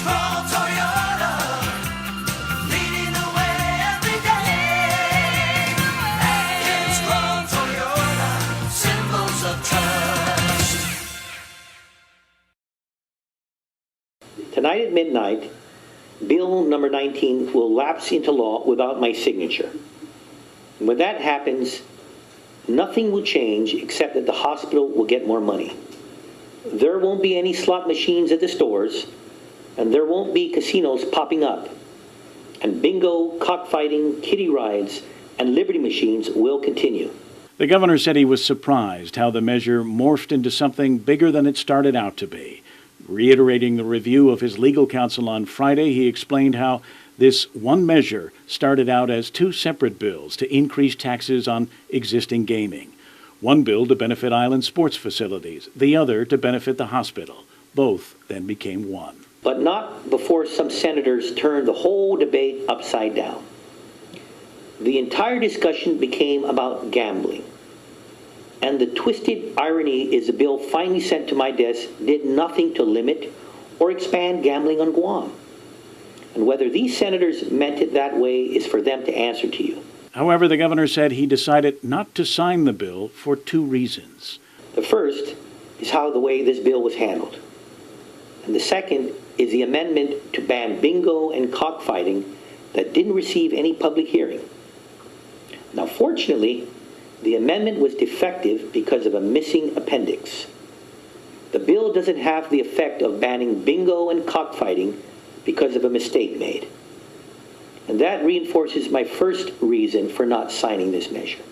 Strong Toyota, leading the way every day. And strong Toyota, symbols of trust. Tonight at midnight, Bill number 19 will lapse into law without my signature. And when that happens, nothing will change except that the hospital will get more money. There won't be any slot machines at the stores, and there won't be casinos popping up. And bingo, cockfighting, kiddie rides, and Liberty machines will continue. The governor said he was surprised how the measure morphed into something bigger than it started out to be. Reiterating the review of his legal counsel on Friday, he explained how this one measure started out as two separate bills to increase taxes on existing gaming. One bill to benefit island sports facilities, the other to benefit the hospital. Both then became one. But not before some senators turned the whole debate upside down. The entire discussion became about gambling. And the twisted irony is the bill finally sent to my desk did nothing to limit or expand gambling on Guam. And whether these senators meant it that way is for them to answer to you. However, the governor said he decided not to sign the bill for two reasons. The first is how the way this bill was handled. And the second is the amendment to ban bingo and cockfighting that didn't receive any public hearing. Now, fortunately, the amendment was defective because of a missing appendix. The bill doesn't have the effect of banning bingo and cockfighting because of a mistake made. And that reinforces my first reason for not signing this measure.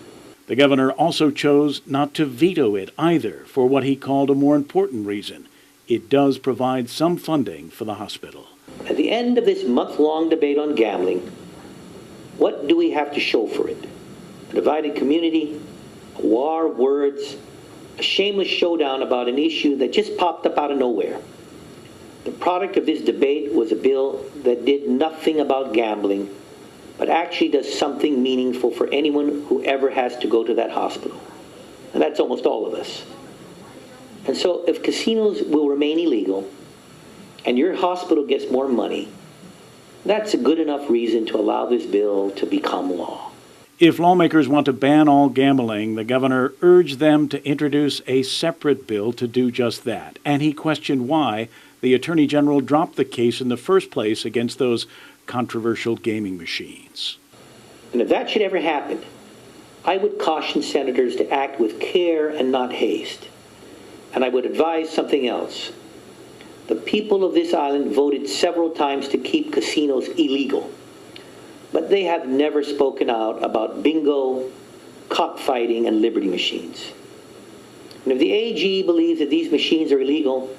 The governor also chose not to veto it either for what he called a more important reason. It does provide some funding for the hospital. At the end of this month-long debate on gambling, what do we have to show for it? A divided community, a war of words, a shameless showdown about an issue that just popped up out of nowhere. The product of this debate was a bill that did nothing about gambling, but actually does something meaningful for anyone who ever has to go to that hospital. And that's almost all of us. And so if casinos will remain illegal and your hospital gets more money, that's a good enough reason to allow this bill to become law. If lawmakers want to ban all gambling, the governor urged them to introduce a separate bill to do just that. And he questioned why the Attorney General dropped the case in the first place against those controversial gaming machines. And if that should ever happen, I would caution senators to act with care and not haste. And I would advise something else. The people of this island voted several times to keep casinos illegal. But they have never spoken out about bingo, cockfighting, and Liberty machines. And if the AG believes that these machines are illegal,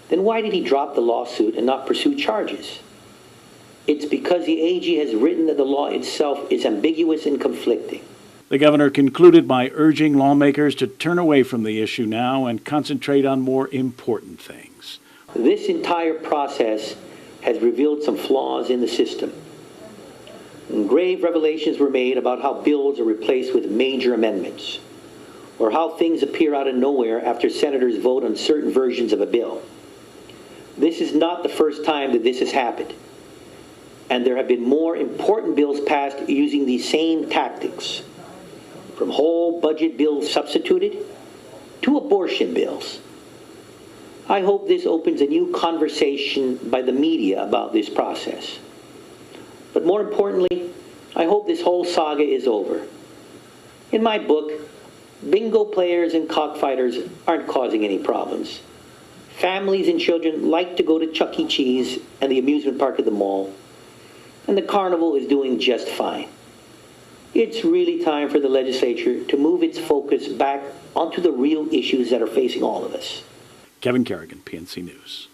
then why did he drop the lawsuit and not pursue charges? It's because the AG has written that the law itself is ambiguous and conflicting. The governor concluded by urging lawmakers to turn away from the issue now and concentrate on more important things. This entire process has revealed some flaws in the system. And grave revelations were made about how bills are replaced with major amendments, or how things appear out of nowhere after senators vote on certain versions of a bill. This is not the first time that this has happened, and there have been more important bills passed using these same tactics, from whole budget bills substituted to abortion bills. I hope this opens a new conversation by the media about this process. But more importantly, I hope this whole saga is over. In my book, bingo players and cockfighters aren't causing any problems. Families and children like to go to Chuck E. Cheese and the amusement park at the mall, and the carnival is doing just fine. It's really time for the legislature to move its focus back onto the real issues that are facing all of us. Kevin Kerrigan, PNC News.